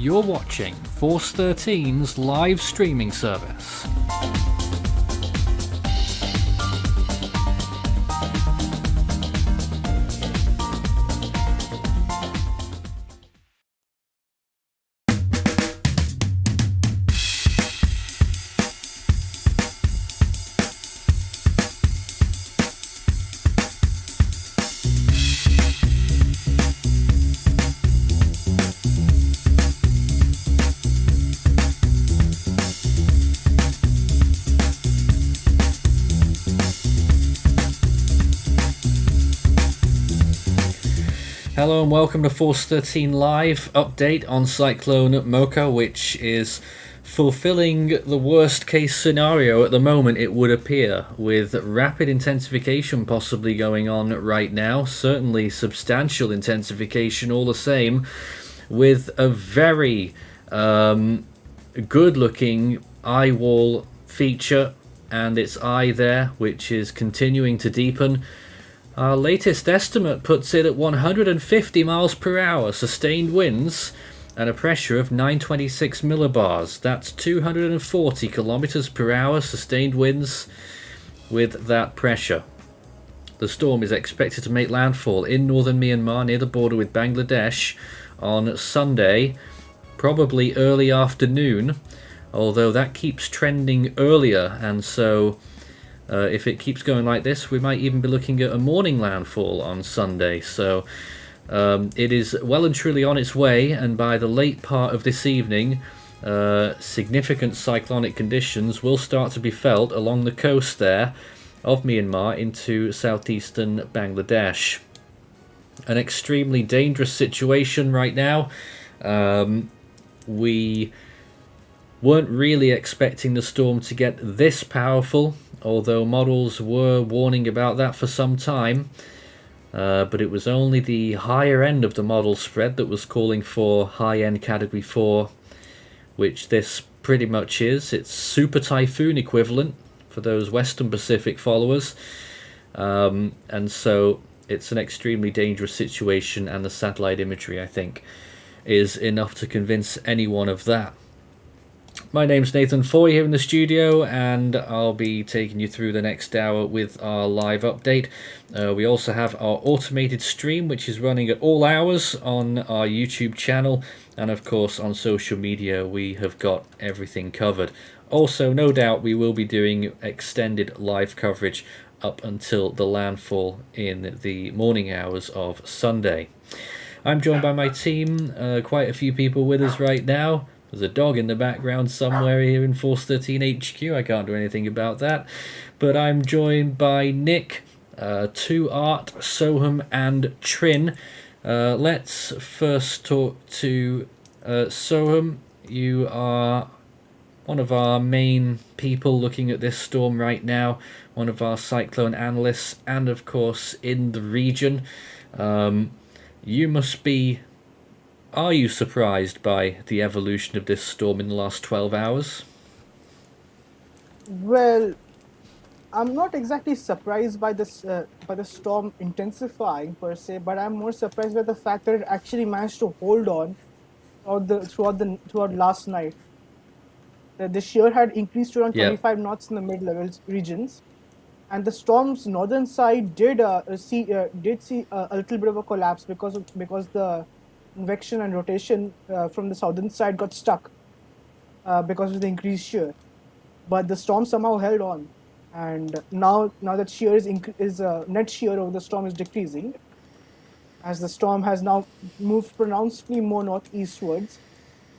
You're watching Force 13's live streaming service. Hello and welcome to Force 13 Live update on Cyclone Mocha, which is fulfilling the worst case scenario at the moment, it would appear, with rapid intensification possibly going on right now, certainly substantial intensification all the same, with a very good looking eye wall feature and its eye there, which is continuing to deepen. Our latest estimate puts it at 150 miles per hour sustained winds and a pressure of 926 millibars. That's 240 kilometers per hour sustained winds with that pressure. The storm is expected to make landfall in northern Myanmar near the border with Bangladesh on Sunday, probably early afternoon, although that keeps trending earlier, and so if it keeps going like this, we might even be looking at a morning landfall on Sunday. So it is well and truly on its way, and by the late part of this evening, significant cyclonic conditions will start to be felt along the coast there of Myanmar into southeastern Bangladesh. An extremely dangerous situation right now. We weren't really expecting the storm to get this powerful, although models were warning about that for some time, but it was only the higher end of the model spread that was calling for high-end Category 4, which this pretty much is. It's super typhoon equivalent for those Western Pacific followers, and so it's an extremely dangerous situation, and the satellite imagery, I think, is enough to convince anyone of that. My name's Nathan Foy here in the studio, and I'll be taking you through the next hour with our live update. We also have our automated stream, which is running at all hours on our YouTube channel, and of course on social media we have got everything covered. Also, no doubt we will be doing extended live coverage up until the landfall in the morning hours of Sunday. I'm joined by my team, quite a few people with us right now. There's a dog in the background somewhere here in Force 13 HQ. I can't do anything about that. But I'm joined by Nick, 2Art, Soham and Trin. Let's first talk to Soham. You are one of our main people looking at this storm right now, one of our cyclone analysts, and of course in the region. You must be... Are you surprised by the evolution of this storm in the last 12 hours? Well, I'm not exactly surprised by this by the storm intensifying per se, but I'm more surprised by the fact that it actually managed to hold on throughout last night. The shear had increased to around 25 knots in the mid-level regions, and the storm's northern side did see a little bit of a collapse because the convection and rotation from the southern side got stuck because of the increased shear. But the storm somehow held on, and now that shear is net shear over the storm is decreasing, as the storm has now moved pronouncedly more northeastwards.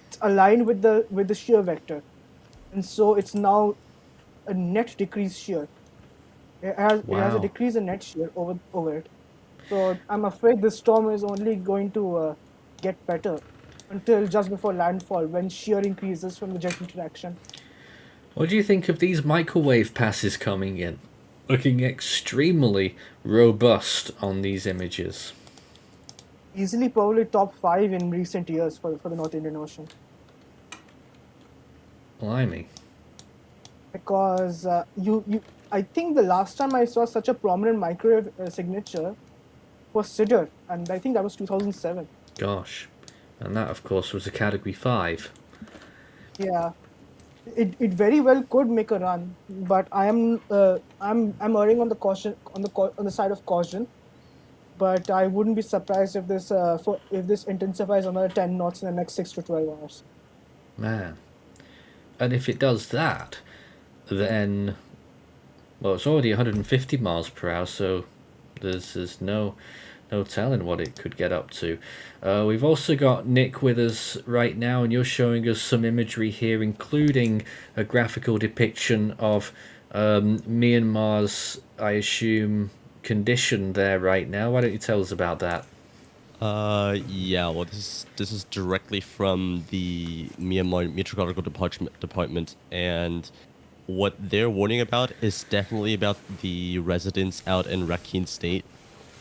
It's aligned with the shear vector, and so it's now a net decreased shear. It has a decrease in net shear over it. So I'm afraid this storm is only going to get better until just before landfall, when shear increases from the jet interaction. What do you think of these microwave passes coming in? Looking extremely robust on these images. Easily probably top 5 in recent years for the North Indian Ocean. Blimey. Because I think the last time I saw such a prominent microwave signature was Sidr, and I think that was 2007. Gosh. And that, of course, was a Category 5. Yeah, it very well could make a run, but I'm erring on the caution on the side of caution. But I wouldn't be surprised if this intensifies another 10 knots in the next 6 to 12 hours. Man. And if it does that, then, well, it's already 150 miles per hour, so there's no telling what it could get up to. We've also got Nick with us right now, and you're showing us some imagery here, including a graphical depiction of Myanmar's, I assume, condition there right now. Why don't you tell us about that? Yeah, well, this is directly from the Myanmar Meteorological Department, and what they're warning about is definitely about the residents out in Rakhine State,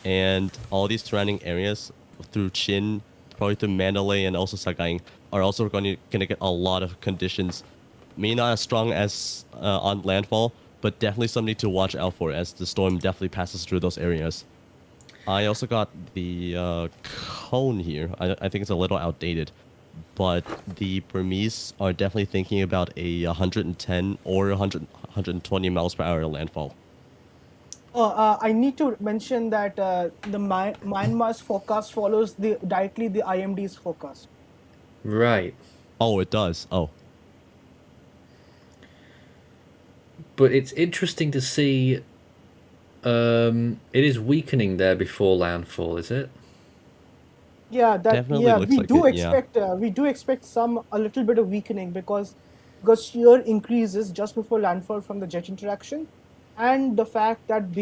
and all these surrounding areas through Chin, probably through Mandalay, and also Sagaing are also gonna get a lot of conditions. Maybe not as strong as on landfall, but definitely something to watch out for as the storm definitely passes through those areas. I also got the cone here. I think it's a little outdated, but the Burmese are definitely thinking about a 110 or 120 miles per hour landfall. Oh, I need to mention that Myanmar's forecast follows directly the IMD's forecast. Right. Oh, it does. Oh, But it's interesting to see. It is weakening there before landfall, is it? Yeah, definitely looks like it. Yeah. we do expect a little bit of weakening because shear increases just before landfall from the jet interaction, and the fact that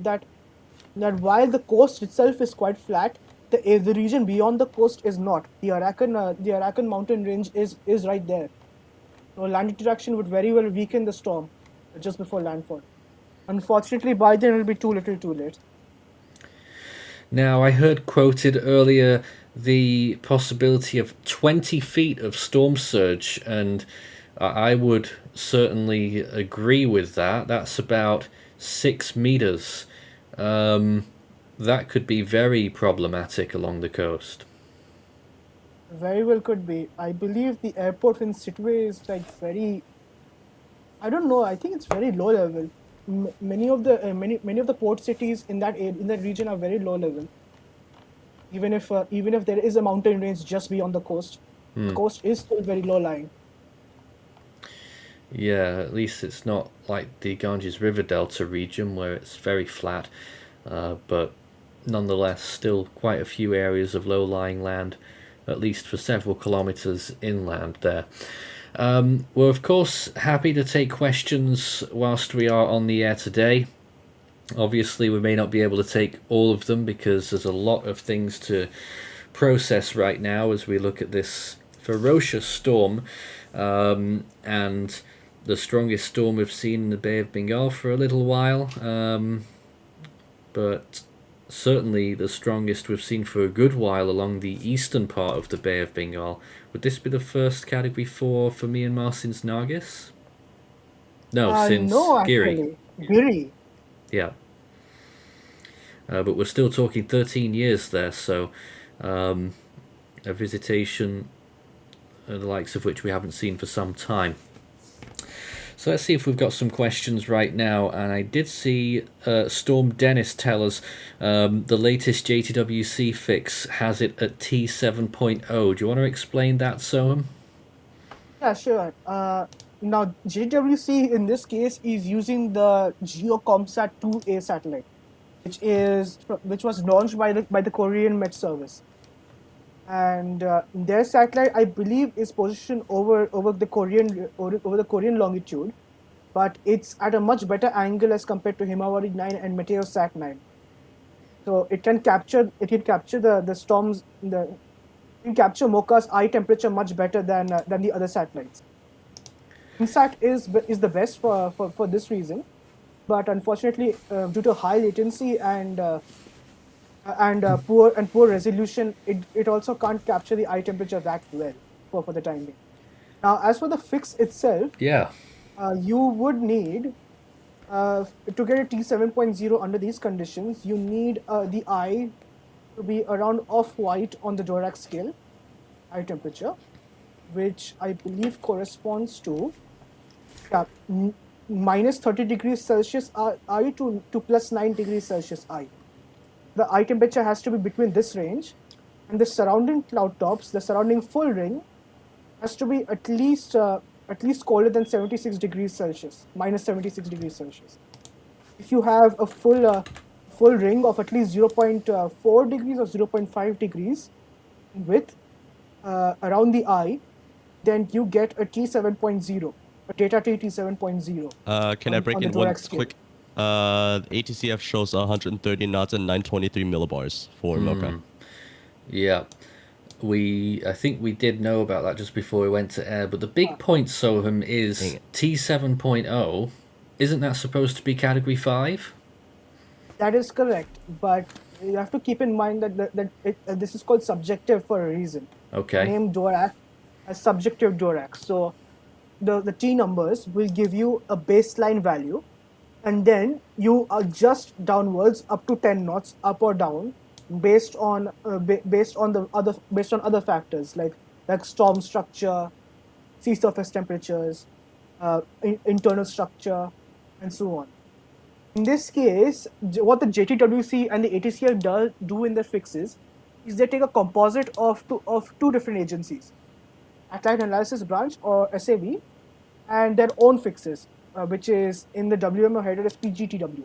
that while the coast itself is quite flat, the region beyond the coast is not. The Arakan mountain range is right there. So land interaction would very well weaken the storm just before landfall. Unfortunately, by then it'll be too little, too late. Now, I heard quoted earlier the possibility of 20 feet of storm surge, and I would certainly agree with that. That's about 6 meters. That could be very problematic along the coast. Very well could be. I believe the airport in Sitwe is like very. I don't know. I think it's very low level. Many of the port cities in that region are very low level. Even if there is a mountain range just beyond the coast, the coast is still very low lying. Yeah, at least it's not like the Ganges River Delta region where it's very flat, but nonetheless, still quite a few areas of low-lying land, at least for several kilometers inland there. We're of course happy to take questions whilst we are on the air today. Obviously, we may not be able to take all of them because there's a lot of things to process right now as we look at this ferocious storm, and the strongest storm we've seen in the Bay of Bengal for a little while, but certainly the strongest we've seen for a good while along the eastern part of the Bay of Bengal. Would this be the first Category 4 for Myanmar since Nargis? No, since No, Giri. actually, Giri. Yeah. But we're still talking 13 years there, so a visitation the likes of which we haven't seen for some time. So let's see if we've got some questions right now. And I did see Storm Dennis tell us the latest JTWC fix has it at T7.0. Do you want to explain that, Soham? Yeah, sure. Now, JWC in this case is using the GeoComSat 2A satellite, which was launched by the Korean Met Service, and their satellite, I believe, is positioned over the Korean longitude, but it's at a much better angle as compared to Himawari 9 and Meteosat 9. So it can capture the storms. It can capture Mocha's eye temperature much better than the other satellites. InSat is the best for this reason, but unfortunately, due to high latency and poor resolution, it also can't capture the eye temperature that well for the time being. Now, as for the fix itself, Yeah. you would need to get a T7.0 under these conditions. You need the eye to be around off-white on the Dirac scale, eye temperature, which I believe corresponds to minus 30 degrees Celsius I to plus 9 degrees Celsius I. The eye temperature has to be between this range, and the surrounding cloud tops, the surrounding full ring, has to be at least colder than 76 degrees Celsius, minus 76 degrees Celsius. If you have a full ring of at least 0.4 degrees or 0.5 degrees width around the eye, then you get a T7.0, a data T7.0. Can I break on in the one Dirac scale. quick? ATCF shows 130 knots and 923 millibars for Mocha. Yeah. I think we did know about that just before we went to air, but the big point, Soham, Dang is it. T7.0. Isn't that supposed to be category 5? That is correct, but you have to keep in mind that this is called subjective for a reason. Okay. Name Dirac as subjective Dirac. So the T numbers will give you a baseline value, and then you adjust downwards up to 10 knots, up or down, based on other factors like storm structure, sea surface temperatures, internal structure, and so on. In this case, what the JTWC and the ATCL do in their fixes is they take a composite of two different agencies, Satellite Analysis Branch or SAB, and their own fixes, which is in the WMO header as PGTW.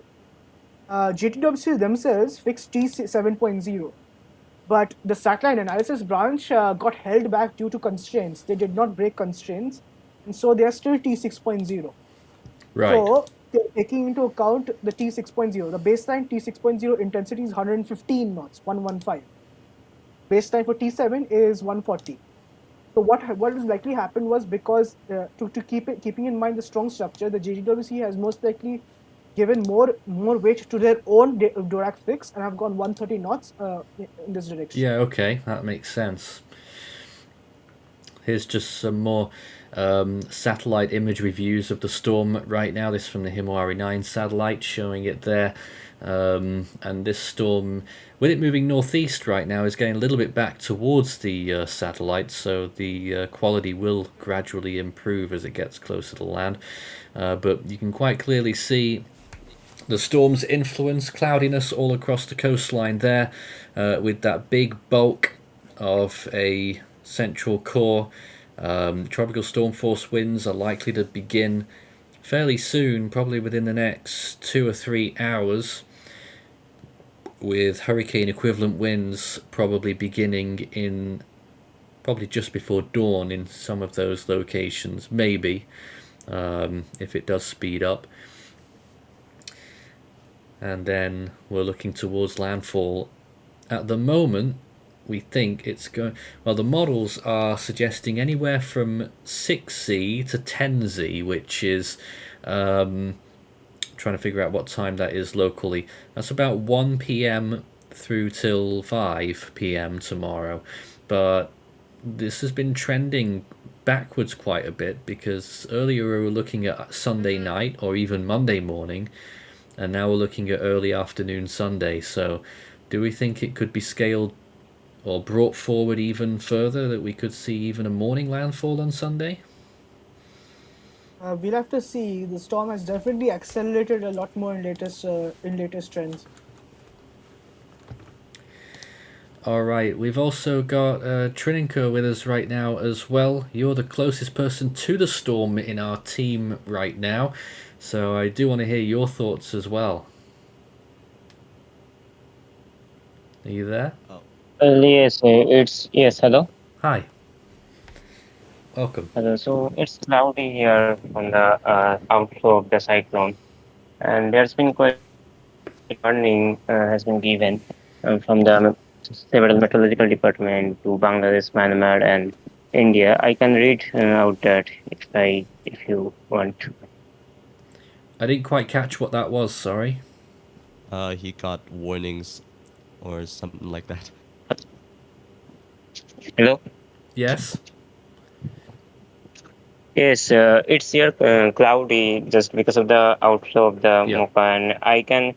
JTWC themselves fixed T7.0, but the Satellite Analysis Branch got held back due to constraints. They did not break constraints, and so they are still T6.0. Right. So, taking into account the T6.0, the baseline T6.0 intensity is 115 knots, 115. Baseline for T7 is 140. So what has likely happened was, because keeping in mind the strong structure, the JTWC has most likely given more weight to their own Dirac fix and have gone 130 knots in this direction. Yeah, okay, that makes sense. Here's just some more satellite imagery views of the storm right now. This from the Himawari 9 satellite, showing it there. And this storm, with it moving northeast right now, is getting a little bit back towards the satellite, so the quality will gradually improve as it gets closer to land. But you can quite clearly see the storm's influence, cloudiness all across the coastline there, with that big bulk of a central core. Tropical storm force winds are likely to begin fairly soon, probably within the next 2 or 3 hours, with hurricane equivalent winds probably beginning in probably just before dawn in some of those locations, maybe, if it does speed up. And then we're looking towards landfall. At the moment, we think it's going... Well, the models are suggesting anywhere from 6Z to 10Z, which is... trying to figure out what time that is locally. That's about 1 p.m. through till 5 p.m. tomorrow. But this has been trending backwards quite a bit, because earlier we were looking at Sunday night or even Monday morning, and now we're looking at early afternoon Sunday. So do we think it could be scaled or brought forward even further, that we could see even a morning landfall on Sunday? We'll have to see. The storm has definitely accelerated a lot more in latest trends. All right, we've also got Trininko with us right now as well. You're the closest person to the storm in our team right now, so I do want to hear your thoughts as well. Are you there? Yes, yes. Hello. Hi. Welcome. Hello. So it's cloudy here on the outflow of the cyclone, and there's been quite warning has been given from the several meteorological department to Bangladesh, Myanmar, and India. I can read out that if you want. I didn't quite catch what that was, sorry. He got warnings or something like that. Hello. Yes? Yes, it's here cloudy just because of the outflow of the Yeah. Mocha, and I can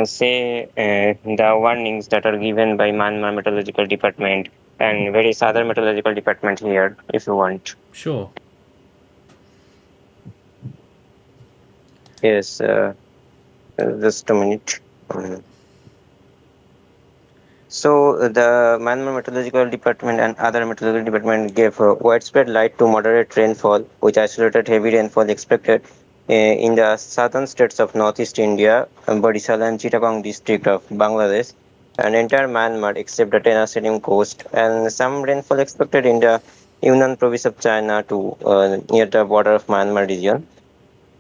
say the warnings that are given by Myanmar Meteorological Department and various other meteorological department here, if you want. Sure. Yes, just a minute. Um, the Myanmar Meteorological Department and other meteorological department gave widespread light to moderate rainfall, with isolated heavy rainfall expected in the southern states of northeast India, Barisal and Chittagong district of Bangladesh, and entire Myanmar except the Tenasserim coast, and some rainfall expected in the Yunnan province of China to near the border of Myanmar region,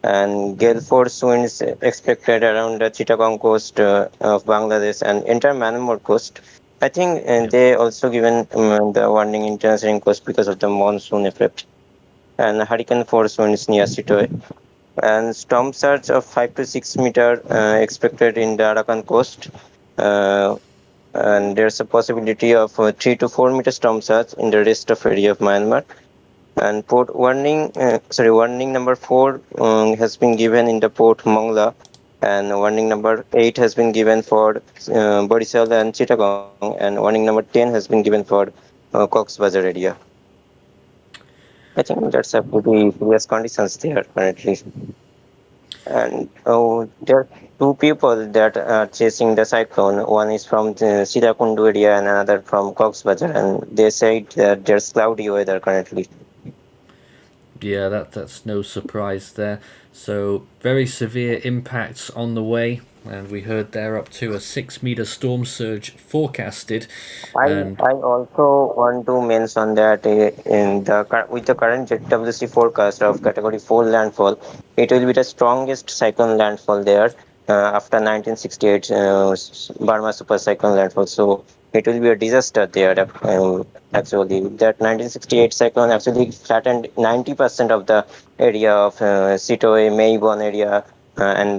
and gale force winds expected around the Chittagong coast of Bangladesh and entire Myanmar coast. I think Yep. they also given the warning in Tenasserim coast because of the monsoon effect and hurricane force winds near Sitoe. And storm surge of 5 to 6 meter expected in the Arakan coast. Uh, and there's a possibility of 3 to 4 meter storm surge in the rest of area of Myanmar. And warning number 4 has been given in the port Mongla, and warning number 8 has been given for Barisal and Chittagong, and warning number 10 has been given for Cox's Bazar area. I think that's a pretty serious conditions there currently. And there are two people that are chasing the cyclone. One is from the Sirakundu area and another from Cox's Bazar, and they said that there's cloudy weather currently. Yeah, that's no surprise there. So very severe impacts on the way, and we heard they're up to a 6 meter storm surge forecasted, and I also want to mention that with the current ZWC forecast of Category 4 landfall, it will be the strongest cyclone landfall there after 1968 Burma super cyclone landfall. So it will be a disaster there. Actually, that 1968 cyclone actually flattened 90% of the area of Sitoe, Meibon area, and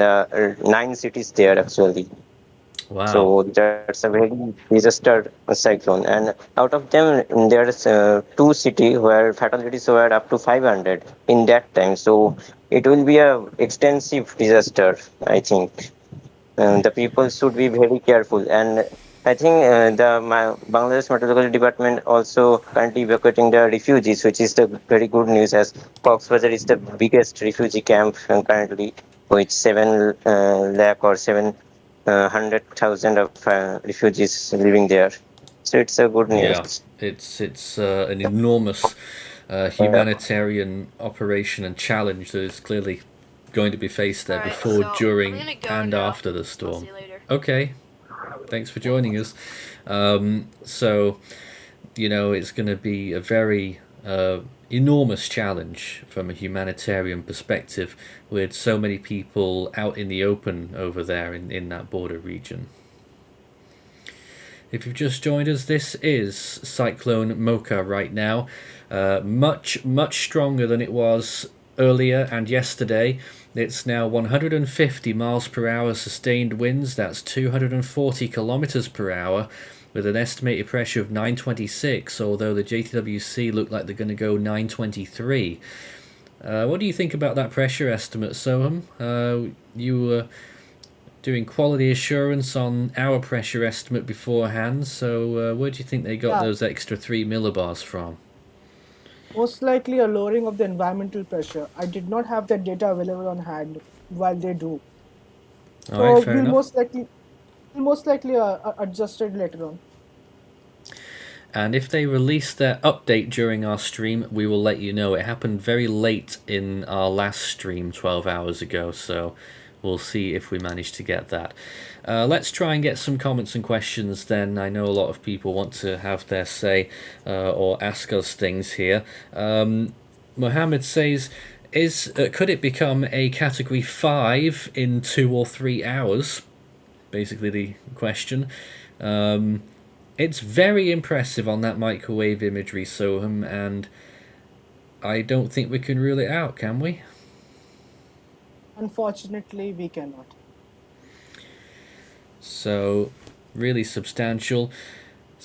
9 cities there actually. wow. So that's a very disaster cyclone, and out of them, there's two city where fatalities were up to 500 in that time. So it will be a extensive disaster, I think. The people should be very careful, and I think Bangladesh Meteorological Department also currently evacuating the refugees, which is the very good news, as Cox's Bazar is the biggest refugee camp currently, with 7 lakh or 700,000 of refugees living there. So it's a good Yeah, news. it's an enormous humanitarian operation and challenge that is clearly going to be faced there Alright, before, so I'm during, gonna go and now. after the I'll see storm. you later. Okay, thanks for joining us. So, it's going to be a very enormous challenge from a humanitarian perspective, with so many people out in the open over there in that border region. If you've just joined us, this is Cyclone Mocha right now. Much stronger than it was earlier and yesterday. It's now 150 miles per hour sustained winds, that's 240 kilometers per hour, with an estimated pressure of 926, although the JTWC look like they're going to go 923. What do you think about that pressure estimate, Soham? You were doing quality assurance on our pressure estimate beforehand, so where do you think they got Yeah, those extra 3 millibars from? most likely a lowering of the environmental pressure. I did not have that data available on hand while they do. All right, So fair enough. we'll most likely adjust it later on. And if they release their update during our stream, we will let you know. It happened very late in our last stream 12 hours ago, so we'll see if we manage to get that. Let's try and get some comments and questions then. I know a lot of people want to have their say or ask us things here. Mohammed says, could it become a category 5 in 2 or 3 hours? Basically the question. It's very impressive on that microwave imagery, Soham, and I don't think we can rule it out, can we? Unfortunately, we cannot. So, really substantial.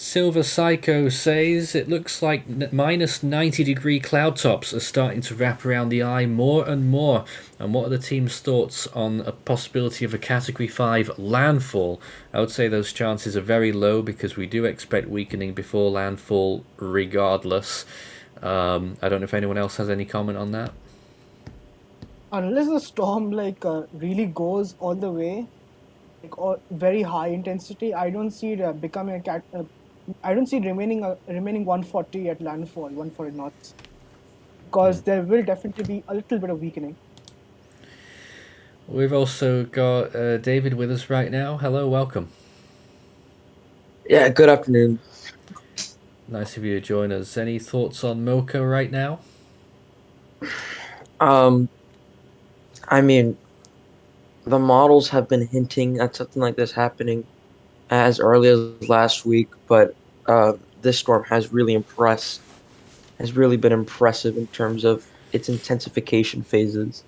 Silver Psycho says it looks like minus 90-degree cloud tops are starting to wrap around the eye more and more. And what are the team's thoughts on a possibility of a Category 5 landfall? I would say those chances are very low because we do expect weakening before landfall regardless. I don't know if anyone else has any comment on that. Unless the storm really goes all the way, or very high intensity, I don't see it becoming a cat. I don't see it remaining 140 at landfall, 140 knots, because there will definitely be a little bit of weakening. We've also got David with us right now. Hello, welcome. Yeah, good afternoon. Nice of you to join us. Any thoughts on Mocha right now? I mean, the models have been hinting at something like this happening as early as last week, but this storm has really been impressive in terms of its intensification phases.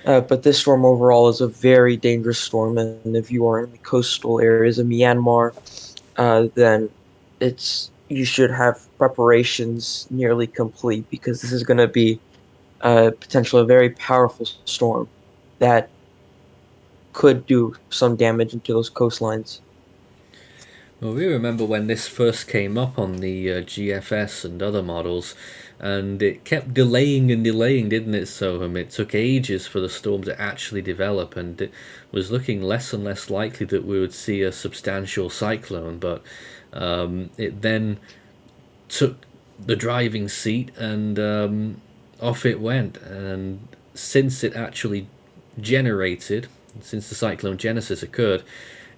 But this storm overall is a very dangerous storm, and if you are in the coastal areas of Myanmar, then you should have preparations nearly complete because this is going to be potentially a very powerful storm that could do some damage into those coastlines. Well, we remember when this first came up on the GFS and other models, and it kept delaying and delaying, didn't it, Soham? It took ages for the storm to actually develop, and it was looking less and less likely that we would see a substantial cyclone, but it then took the driving seat and off it went. And since it actually generated, since the cyclone genesis occurred,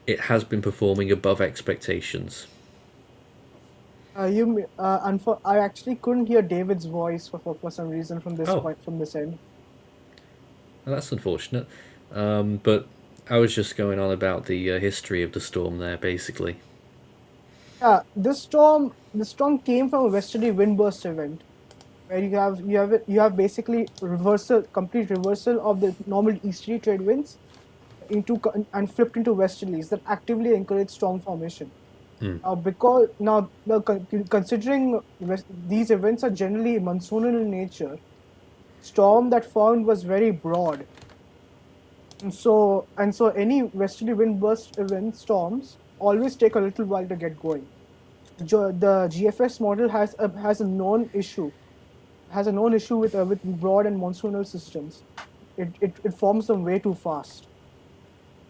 it has been performing above expectations. I actually couldn't hear David's voice for some reason from this Oh. point, from this end. Well, that's unfortunate. But I was just going on about the history of the storm there, basically. Yeah, this storm came from a westerly wind burst event, where you have basically complete reversal of the normal easterly trade winds and flipped into westerlies that actively encourage storm formation. Considering these events are generally monsoonal in nature, storm that formed was very broad, and so any westerly wind burst event storms always take a little while to get going. The GFS model has a known issue with broad and monsoonal systems. It forms them way too fast.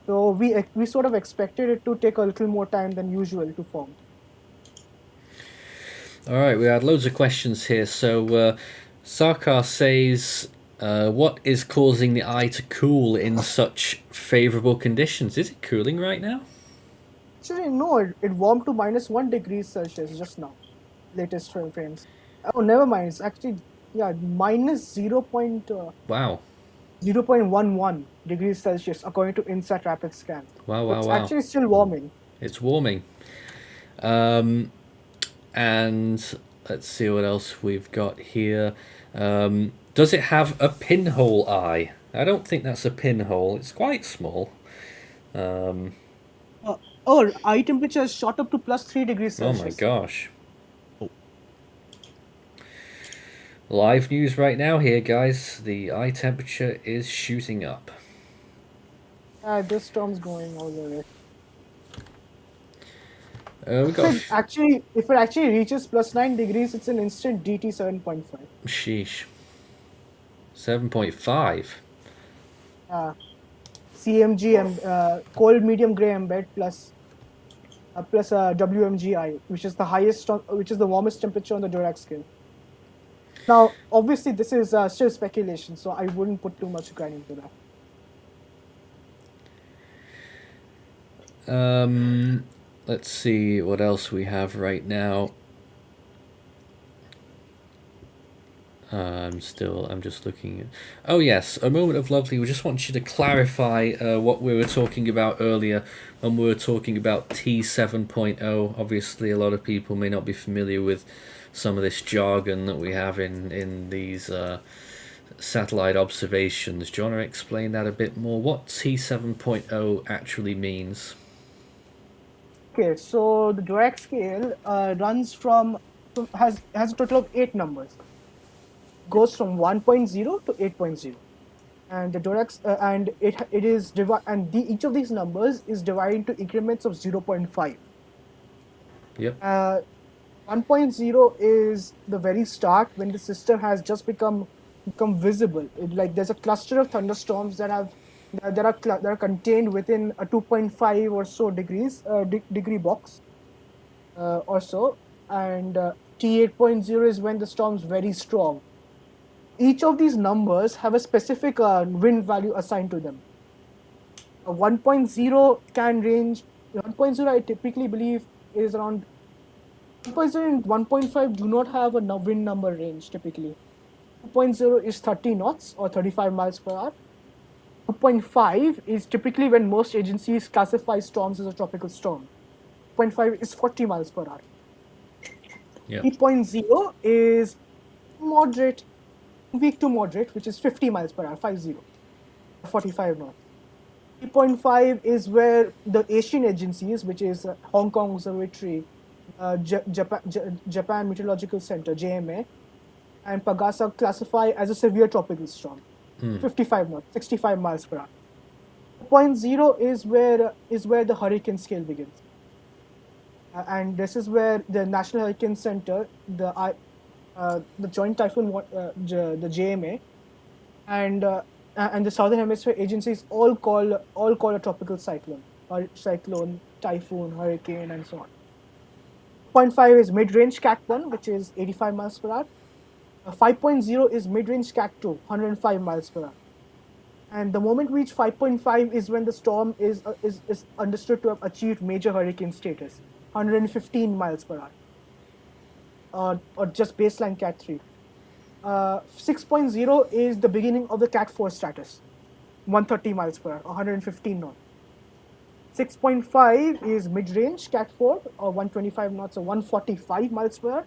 So we sort of expected it to take a little more time than usual to form. All right, we had loads of questions here. So Sarkar says, what is causing the eye to cool in such favourable conditions? Is it cooling right now? Actually, no, it warmed to -1 degrees Celsius just now. Latest frames. Oh, never mind. It's actually, yeah, minus wow. 0.11 degrees Celsius according to INSAT Rapid Scan. Wow. It's actually still warming. It's warming. And let's see what else we've got here. Does it have a pinhole eye? I don't think that's a pinhole. It's quite small. Eye temperature has shot up to +3 degrees Celsius. Oh my gosh. Live news right now here, guys. The eye temperature is shooting up. This storm's going all the way. If it actually reaches +9 degrees, it's an instant DT 7.5. Sheesh. 7.5. CMG and cold medium gray embed plus WMGI, which is the warmest temperature on the Dirac scale. Now, obviously, this is still speculation, so I wouldn't put too much credit into that. Let's see what else we have right now. I'm just looking at... Oh yes, a moment of lovely. We just want you to clarify what we were talking about earlier when we were talking about T7.0. Obviously, a lot of people may not be familiar with some of this jargon that we have in these satellite observations. Do you want to explain that a bit more? What T7.0 actually means? Okay, so the Dirac scale runs has a total of 8 numbers. Goes from 1.0 to 8.0, and the Dirac and it is each of these numbers is divided into increments of 0.5. Yep. 1.0 is the very start when the system has just become visible. Like there's a cluster of thunderstorms that are contained within a 2.5 or so degree box or so, and T8.0 is when the storm's very strong. Each of these numbers have a specific wind value assigned to them. 1.0 can range. 1.0 I typically believe is around 1.0 and 1.5 do not have a wind number range typically. 2.0 is 30 knots or 35 miles per hour. 2.5 is typically when most agencies classify storms as a tropical storm. 2.5 is 40 miles per hour. Yep. 3.0 is moderate, weak to moderate, which is 50 miles per hour, 50, 45 knots. 3.5 is where the Asian agencies, which is Hong Kong Observatory, Japan Meteorological Center, JMA, and Pagasa classify as a severe tropical storm, 55 knots, 65 miles per hour. 2.0 is where the hurricane scale begins. And this is where the National Hurricane Center, the Joint Typhoon, the JMA, and the Southern Hemisphere agencies all call a tropical cyclone, or cyclone, typhoon, hurricane, and so on. 0.5 is mid-range Cat 1, which is 85 miles per hour. 5.0 is mid-range Cat 2, 105 miles per hour. And the moment we reach 5.5 is when the storm is understood to have achieved major hurricane status, 115 miles per hour, or just baseline Cat 3. 6.0 is the beginning of the Cat 4 status, 130 miles per hour, 115 knots. 6.5 is mid-range Cat 4, or 125 knots, or 145 miles per hour.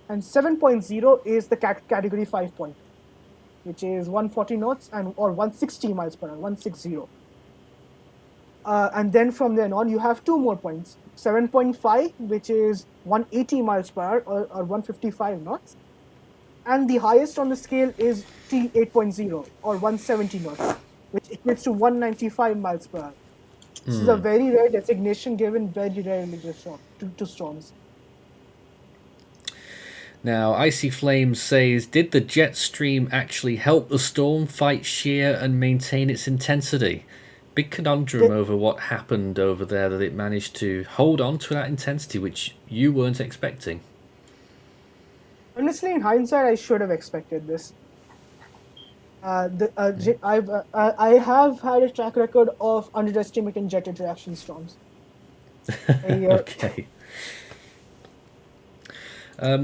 And 7.0 is the Category 5 point, which is 140 knots or 160 miles per hour, 160. And then from then on, you have two more points. 7.5, which is 180 miles per hour or 155 knots. And the highest on the scale is T8.0 or 170 knots, which equates to 195 miles per hour. This is a very rare designation given very rarely to storms. Now, Icy Flames says, did the jet stream actually help the storm fight shear and maintain its intensity? Big conundrum over what happened over there, that it managed to hold on to that intensity, which you weren't expecting. Honestly, in hindsight, I should have expected this. I have had a track record of underestimating jet interaction storms. Okay.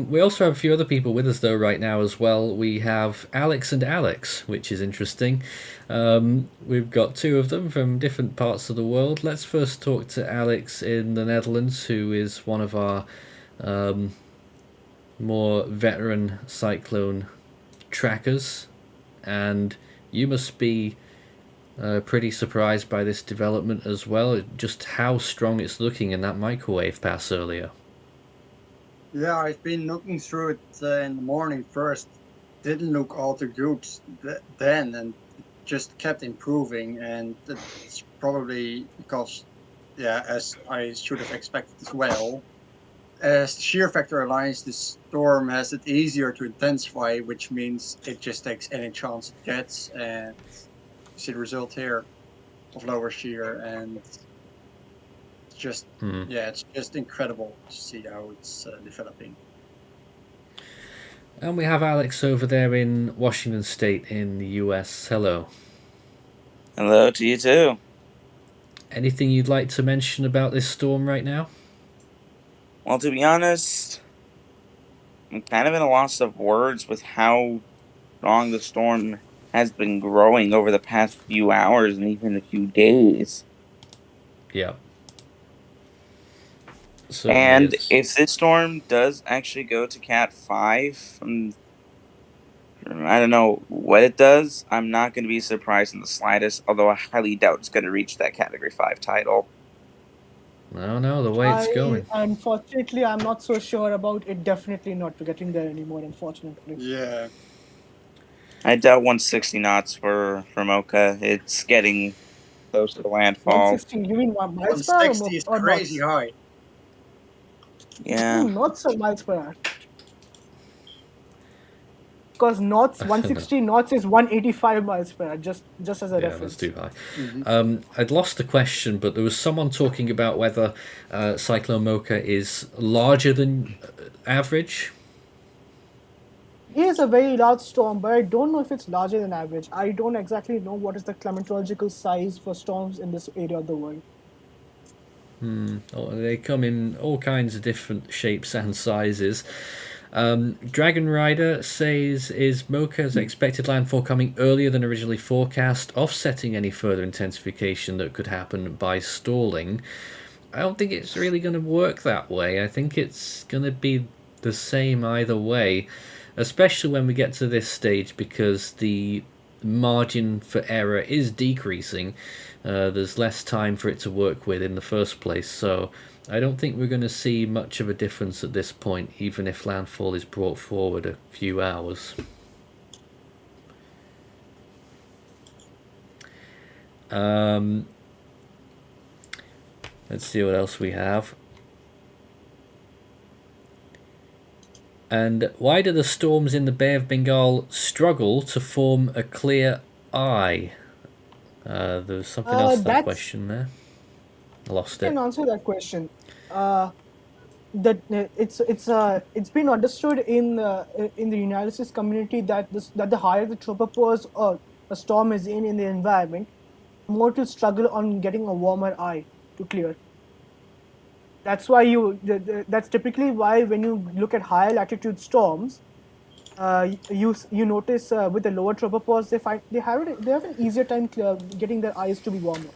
We also have a few other people with us though right now as well. We have Alex and Alex, which is interesting. We've got two of them from different parts of the world. Let's first talk to Alex in the Netherlands, who is one of our more veteran cyclone trackers, and you must be pretty surprised by this development as well, just how strong it's looking in that microwave pass earlier. Yeah, I've been looking through it in the morning first. Didn't look all too good then, and it just kept improving. And it's probably because, yeah, as I should have expected as well, as the shear factor aligns, the storm has it easier to intensify, which means it just takes any chance it gets. And you see the result here of lower shear, and just yeah, it's just incredible to see how it's developing. And we have Alex over there in Washington State in the US. Hello. Hello to you too. Anything you'd like to mention about this storm right now? Well, to be honest, I'm kind of at a loss of words with how strong the storm has been growing over the past few hours and even a few days. Yeah. And if this storm does actually go to Cat 5, I don't know what it does. I'm not going to be surprised in the slightest, although I highly doubt it's going to reach that Category 5 title. No, the way it's going. Unfortunately, I'm not so sure about it. Definitely not getting there anymore. Unfortunately. Yeah. I doubt 160 knots for Mocha. It's getting close to landfall. 160. You mean miles per hour 160 is or crazy knots? high. Yeah. Knots or miles per hour? Because knots, 160 knots is 185 miles per hour. Just as a Yeah, reference. that's too high. Mm-hmm. I'd lost the question, but there was someone talking about whether Cyclone Mocha is larger than average. It is a very large storm, but I don't know if it's larger than average. I don't exactly know what is the climatological size for storms in this area of the world. They come in all kinds of different shapes and sizes. Dragon Rider says, is Mocha's expected landfall coming earlier than originally forecast, offsetting any further intensification that could happen by stalling? I don't think it's really going to work that way. I think it's going to be the same either way, especially when we get to this stage, because the margin for error is decreasing. There's less time for it to work with in the first place, so I don't think we're going to see much of a difference at this point, even if landfall is brought forward a few hours. Let's see what else we have. And why do the storms in the Bay of Bengal struggle to form a clear eye? There's something else to that question there. I lost I it. can answer that question. That it's been understood in the United States community that the higher the tropopause or a storm is in the environment, more to struggle on getting a warmer eye to clear. That's why that's typically why when you look at higher latitude storms, you notice with the lower tropopause they have an easier time getting their eyes to be warmer.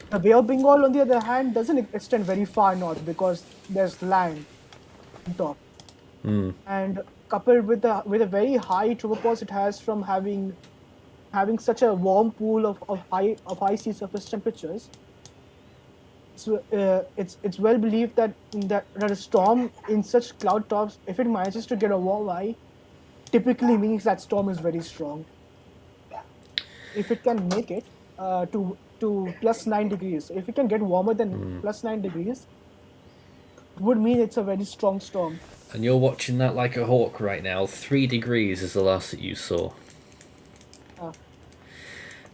The Bay of Bengal, on the other hand, doesn't extend very far north because there's land on top, and coupled with a very high tropopause it has from having such a warm pool of high sea surface temperatures. So it's well believed that a storm in such cloud tops, if it manages to get a warm eye, typically means that storm is very strong. If it can make it to plus 9 degrees, if it can get warmer than plus 9 degrees, it would mean it's a very strong storm. And you're watching that like a hawk right now. 3 degrees is the last that you saw.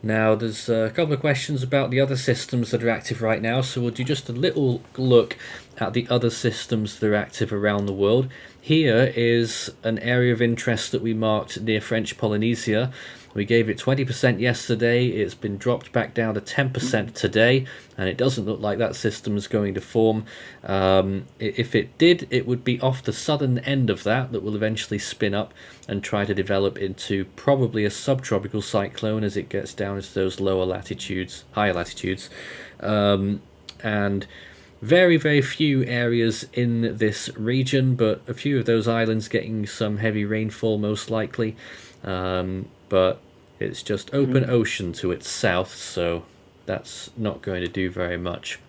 Now, there's a couple of questions about the other systems that are active right now, so we'll do just a little look at the other systems that are active around the world. Here is an area of interest that we marked near French Polynesia. We gave it 20% yesterday, it's been dropped back down to 10% today, and it doesn't look like that system is going to form. If it did, it would be off the southern end of that will eventually spin up and try to develop into probably a subtropical cyclone as it gets down into those lower latitudes, higher latitudes. And very, very few areas in this region, but a few of those islands getting some heavy rainfall most likely. But it's just open ocean to its south, so that's not going to do very much.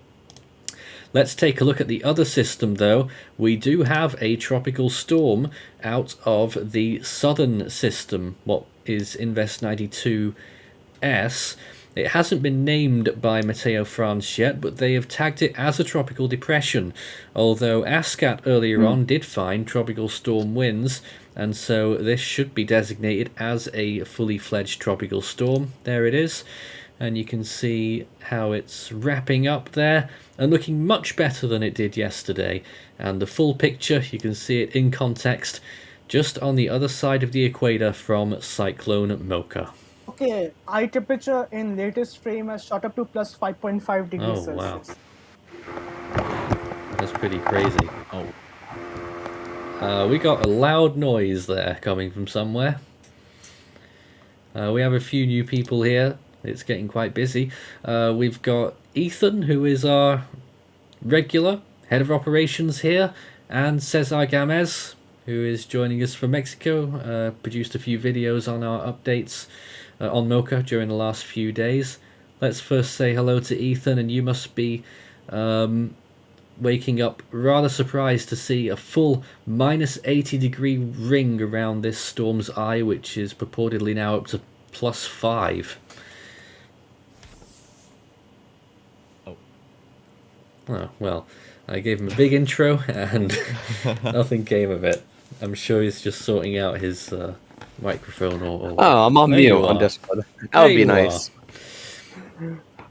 Let's take a look at the other system, though. We do have a tropical storm out of the southern system, what is Invest 92S. It hasn't been named by Meteo France yet, but they have tagged it as a tropical depression, although ASCAT earlier on did find tropical storm winds, and so this should be designated as a fully fledged tropical storm. There it is, and you can see how it's wrapping up there and looking much better than it did yesterday. And the full picture, you can see it in context just on the other side of the equator from Cyclone Mocha. Okay, eye temperature in latest frame has shot up to plus 5.5 degrees Oh, wow. Celsius. That's pretty crazy. We got a loud noise there coming from somewhere. We have a few new people here. It's getting quite busy. We've got Ethan, who is our regular head of operations here, and Cesar Gamez, who is joining us from Mexico. Produced a few videos on our updates on Mocha during the last few days. Let's first say hello to Ethan, and you must be Waking up rather surprised to see a full minus 80-degree ring around this storm's eye, which is purportedly now up to +5. Oh, well, I gave him a big intro and nothing came of it. I'm sure he's just sorting out his microphone or Oh, I'm on There mute you on are. Discord. That There would be you nice.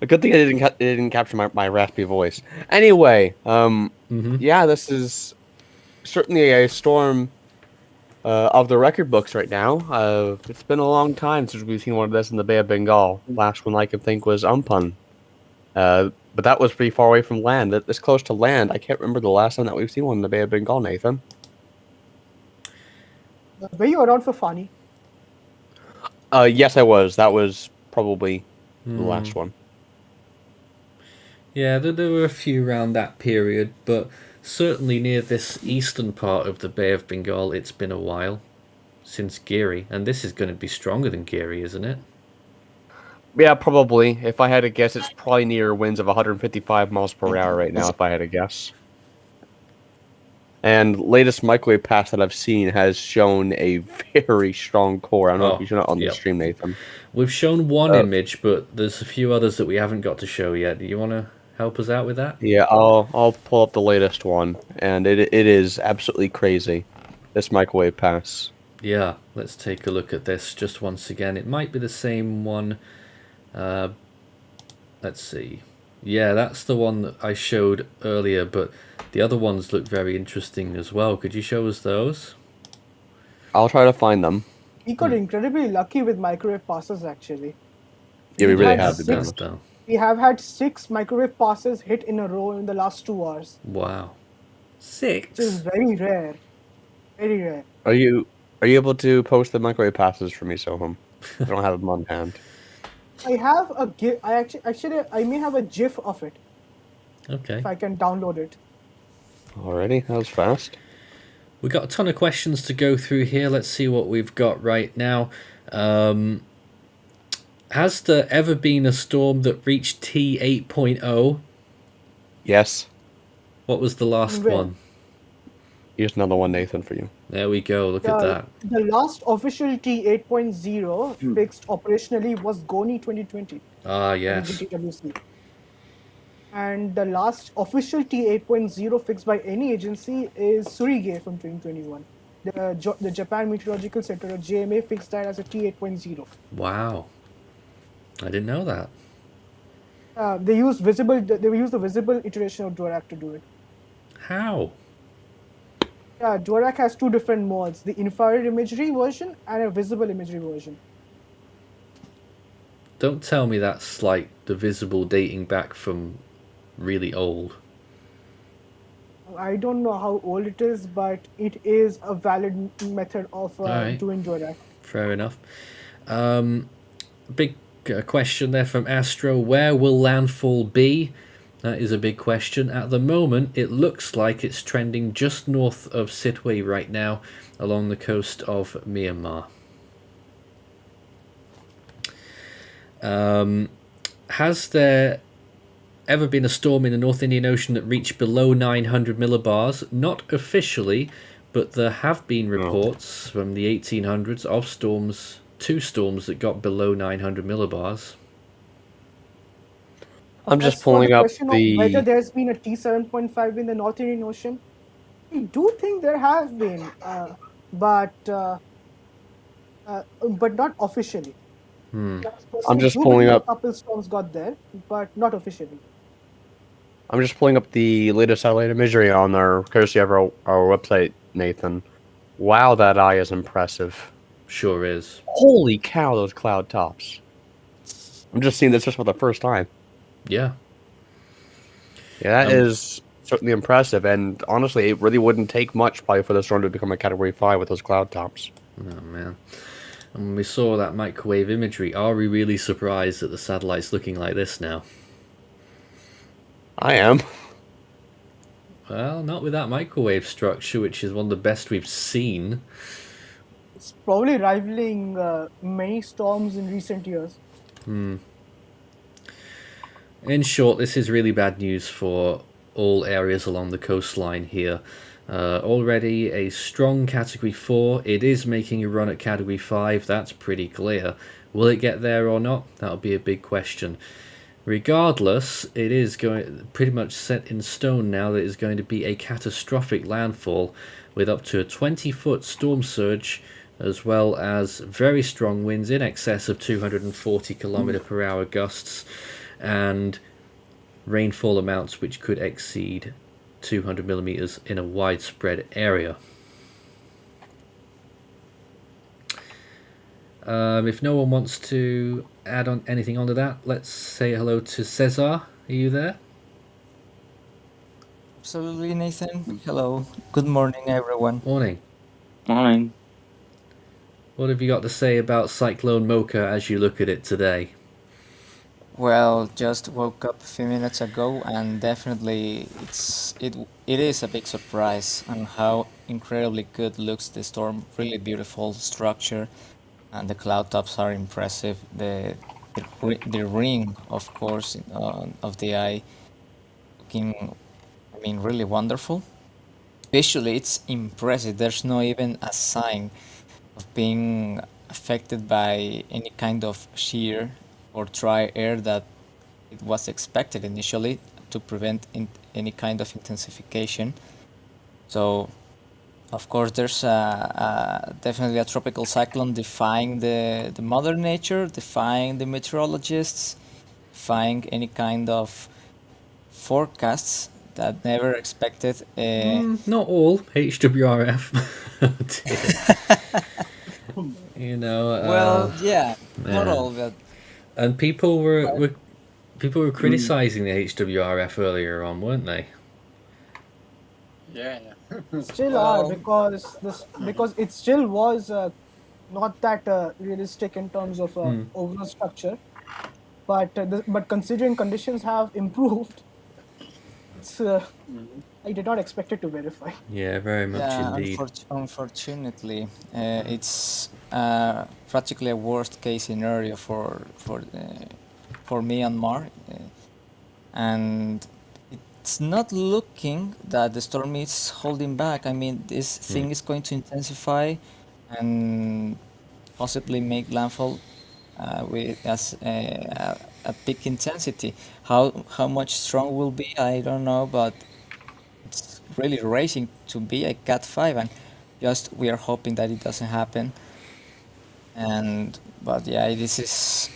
A good thing it didn't capture my raspy voice. Anyway, yeah, this is certainly a storm of the record books right now. It's been a long time since we've seen one of this in the Bay of Bengal. Last one I can think was Umpan. But that was pretty far away from land. This close to land, I can't remember the last time that we've seen one in the Bay of Bengal, Nathan. Were you around for Fani? Yes, I was. That was probably the last one. Yeah, there were a few around that period, but certainly near this eastern part of the Bay of Bengal, it's been a while since Geary, and this is going to be stronger than Geary, isn't it? Yeah, probably. If I had to guess, it's probably near winds of 155 miles per hour right now, if I had to guess. And latest microwave pass that I've seen has shown a very strong core. I don't know if you've shown it on the stream, Nathan. We've shown one image, but there's a few others that we haven't got to show yet. Do you want to help us out with that? Yeah, I'll pull up the latest one, and it is absolutely crazy. This microwave pass. Yeah, let's take a look at this just once again. It might be the same one. Let's see. Yeah, that's the one that I showed earlier, but the other ones look very interesting as well. Could you show us those? I'll try to find them. We got incredibly lucky with microwave passes, actually. Yeah, we really had have, to be six- honest. Though. We have had 6 microwave passes hit in a row in the last 2 hours, Wow. which is 6? very rare. Very rare. Are you able to post the microwave passes for me, Soham? I don't have them on hand. I have a GIF. I may have a GIF of it Okay. if I can download it. Alrighty, that was fast. We've got a ton of questions to go through here. Let's see what we've got right now. Has there ever been a storm that reached T 8.0? Yes. What was the last Where? one? Here's another one, Nathan, for you. There we go. Look at that. The last official T 8.0 fixed operationally was Goni 2020. Ah, yes. GTWC. And the last official T 8.0 fixed by any agency is Surige from 2021. The Japan Meteorological Center, or JMA, fixed that as a T 8.0. Wow. I didn't know that. They used the visible iteration of Dvorak to do it. How? Yeah, Dvorak has 2 different modes: the infrared imagery version and a visible imagery version. Don't tell me that's like the visible dating back from really old. I don't know how old it is, but it is a valid method of Alright. doing Dvorak. Fair enough. Big question there from Astro. Where will landfall be? That is a big question. At the moment, it looks like it's trending just north of Sittwe right now, along the coast of Myanmar. Has there ever been a storm in the North Indian Ocean that reached below 900 millibars? Not officially, but there have been reports from the 1800s of storms, 2 storms that got below 900 millibars. I'm just As for pulling the up question of whether there's been a T7.5 in the North Indian Ocean, I do think there have been, but not officially. I'm just do pulling believe up. a couple storms got there, but not officially. I'm just pulling up the latest satellite imagery on our courtesy of our website, Nathan. Wow, that eye is impressive. Sure is. Holy cow, those cloud tops. I'm just seeing this just for the first time. Yeah. Yeah, that is certainly impressive, and honestly, it really wouldn't take much probably for the storm to become a Category 5 with those cloud tops. Oh, man. And when we saw that microwave imagery, are we really surprised that the satellite's looking like this now? I am. Well, not with that microwave structure, which is one of the best we've seen. It's probably rivaling many storms in recent years. In short, this is really bad news for all areas along the coastline here. Already a strong Category 4. It is making a run at Category 5. That's pretty clear. Will it get there or not? That'll be a big question. Regardless, it is going pretty much set in stone now that it's going to be a catastrophic landfall with up to a 20-foot storm surge, as well as very strong winds in excess of 240 km/h gusts, and rainfall amounts which could exceed 200 millimeters in a widespread area. If no one wants to add on anything onto that, let's say hello to Cesar. Are you there? Absolutely, Nathan. Hello. Good morning, everyone. Morning. Morning. What have you got to say about Cyclone Mocha as you look at it today? Well, just woke up a few minutes ago, and definitely it is a big surprise on how incredibly good looks the storm. Really beautiful structure, and the cloud tops are impressive. The ring, of course, of the eye, looking, I mean, really wonderful. Visually, it's impressive. There's no even a sign of being affected by any kind of shear or dry air that it was expected initially to prevent any kind of intensification. So, of course, there's definitely a tropical cyclone defying the mother nature, defying the meteorologists, defying any kind of forecasts that never expected. Not all HWRF. You know. Well, yeah, not yeah. all, but And people were criticizing the HWRF earlier on, weren't they? Yeah. Still Well- are, because it still was not that realistic in terms of overall structure, but considering conditions have improved, it's I did not expect it to verify. Yeah, very much yeah, indeed. unfortunately, it's practically a worst case scenario for Myanmar, and it's not looking that the storm is holding back. I mean, this thing is going to intensify and possibly make landfall with at peak intensity. How much strong will be, I don't know, but it's really racing to be a Cat 5, and just we are hoping that it doesn't happen. But yeah, this is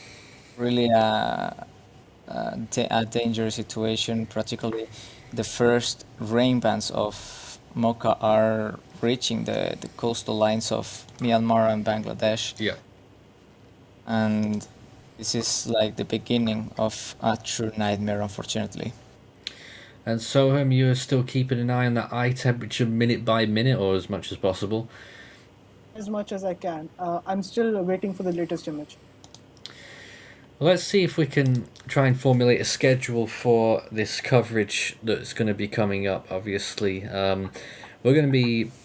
really a dangerous situation. Practically, the first rain bands of Mocha are reaching the coastal lines of Myanmar and Bangladesh, Yeah. and this is like the beginning of a true nightmare, unfortunately. And Soham, you're still keeping an eye on that eye temperature minute by minute, or as much as possible. As much as I can. I'm still waiting for the latest image. Well, let's see if we can try and formulate a schedule for this coverage that's going to be coming up. Obviously,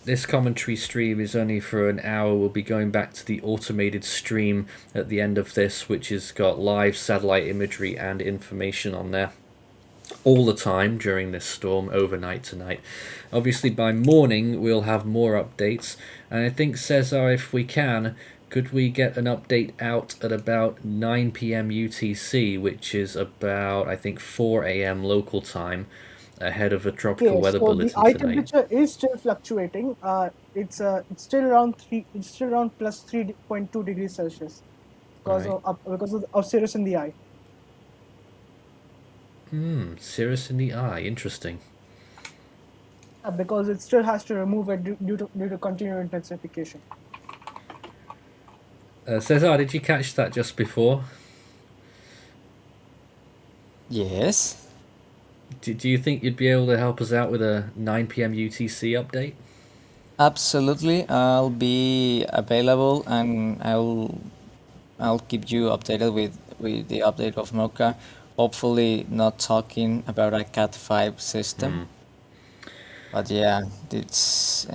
this commentary stream is only for an hour. We'll be going back to the automated stream at the end of this, which has got live satellite imagery and information on there all the time during this storm, overnight tonight. Obviously, by morning we'll have more updates, and I think, Cesar, if we can, could we get an update out at about 9 p.m. UTC, which is about, I think, 4 a.m. local time, ahead of a tropical weather so bulletin the eye tonight? temperature is still fluctuating. It's still around plus 3.2 degrees Celsius because of cirrus in the eye. Cirrus in the eye, interesting. Because it still has to remove it due to continued intensification. Cesar, did you catch that just before? Yes. Do you think you'd be able to help us out with a 9 p.m. UTC update? Absolutely, I'll be available, and I'll keep you updated with the update of Mocha. Hopefully, not talking about a Cat 5 system, but yeah, it's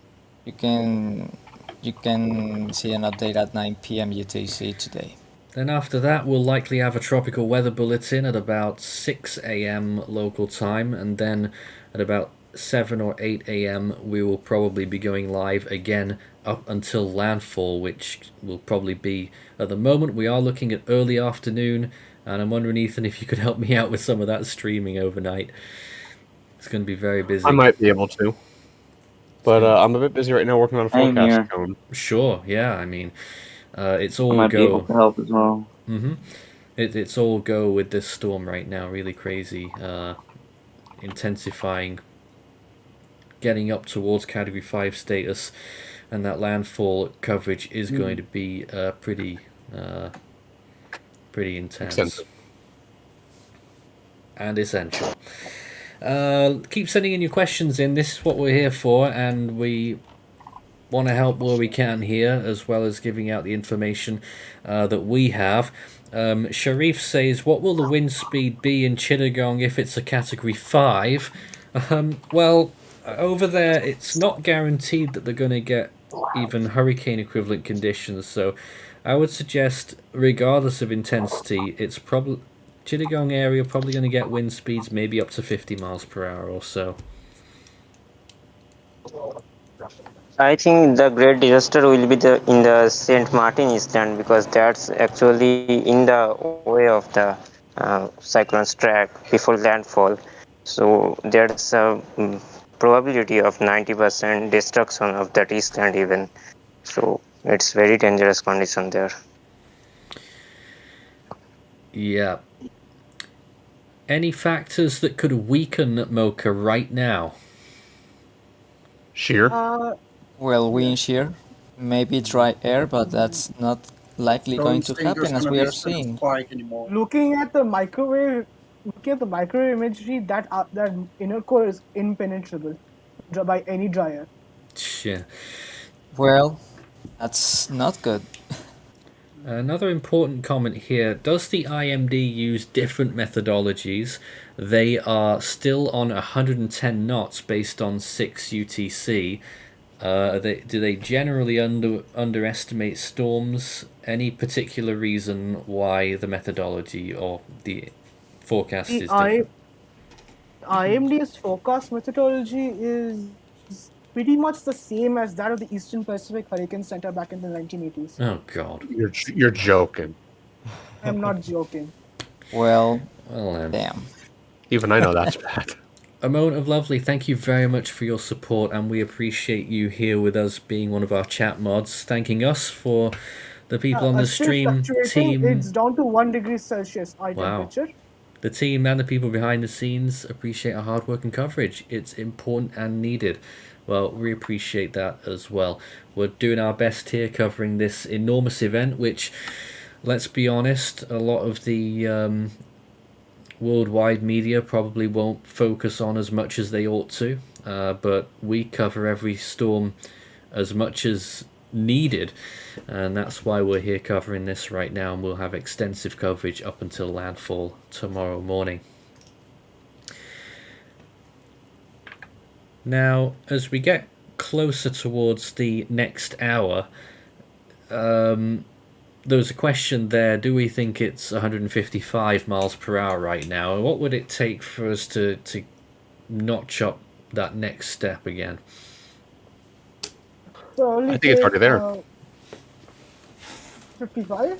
you can see an update at 9 p.m. UTC today. Then after that, we'll likely have a tropical weather bulletin at about 6 a.m. local time, and then at about 7 or 8 a.m. we will probably be going live again up until landfall, which will probably be, at the moment we are looking at early afternoon, and I'm wondering, Ethan, if you could help me out with some of that streaming overnight. It's going to be very busy. I might be able to. But I'm a bit busy right now working on a Same forecast here. cone. Sure, yeah, I mean, it's I all might be able go. to help as well. It's all go with this storm right now, really crazy. Intensifying, getting up towards Category 5 status, and that landfall coverage is going to be pretty intense. Extensive. And essential. Keep sending in your questions in. This is what we're here for, and we want to help where we can here, as well as giving out the information that we have. Sharif says, what will the wind speed be in Chittagong if it's a Category 5? Well, over there, it's not guaranteed that they're going to get even hurricane equivalent conditions, so I would suggest, regardless of intensity, it's probably Chittagong area probably going to get wind speeds maybe up to 50 miles per hour or so. I think the great disaster will be in the Saint Martin Island, because that's actually in the way of the cyclone's track before landfall. So there's a probability of 90% destruction of that island even. So it's very dangerous condition there. Yeah. Any factors that could weaken Mocha right now? Sheer. Well, wind shear, maybe dry air, but that's not likely going Don't to think there's happen as gonna we be are such a seeing. spike anymore. Looking at the microwave imagery, that inner core is impenetrable by any dryer. Yeah. Well, that's not good. Another important comment here. Does the IMD use different methodologies? They are still on 110 knots based on 6 UTC. Do they generally underestimate storms? Any particular reason why the methodology or the forecast is different? IMD's forecast methodology is pretty much the same as that of the Eastern Pacific Hurricane Center back in the 1980s. Oh, God. You're joking. I'm not joking. Well, Well, damn. Even I know that's bad. A moment of lovely, thank you very much for your support, and we appreciate you here with us being one of our chat mods, thanking us for the people on the Still stream fluctuating, team. it's down to 1 degree Celsius eye Wow. temperature. The team and the people behind the scenes appreciate our hard work and coverage. It's important and needed. Well, we appreciate that as well. We're doing our best here covering this enormous event, which, let's be honest, a lot of the worldwide media probably won't focus on as much as they ought to. But we cover every storm as much as needed, and that's why we're here covering this right now, and we'll have extensive coverage up until landfall tomorrow morning. Now, as we get closer towards the next hour, there was a question there, do we think it's 155 miles per hour right now, and what would it take for us to notch up that next step again? So I think it's already there. 55?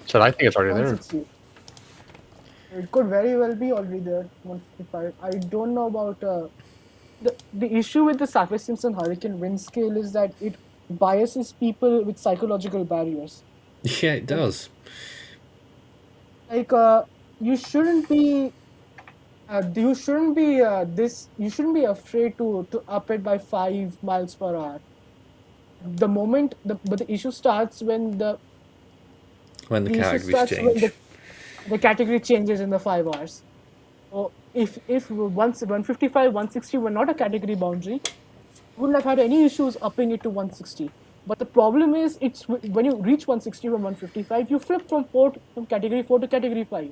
So I think it's already there. 160. It could very well be already there, 155. I don't know about the issue with the Saffir-Simpson hurricane wind scale is that it biases people with psychological barriers. Yeah, it does. Like you shouldn't be you shouldn't be afraid to up it by 5 miles per hour. The moment but the issue starts when the issue categories starts when change. the category changes in the 5 hours. So if once 155, 160 were not a category boundary, you wouldn't have had any issues upping it to 160. But the problem is, it's when you reach 160 from 155, you flip from category 4 to category 5.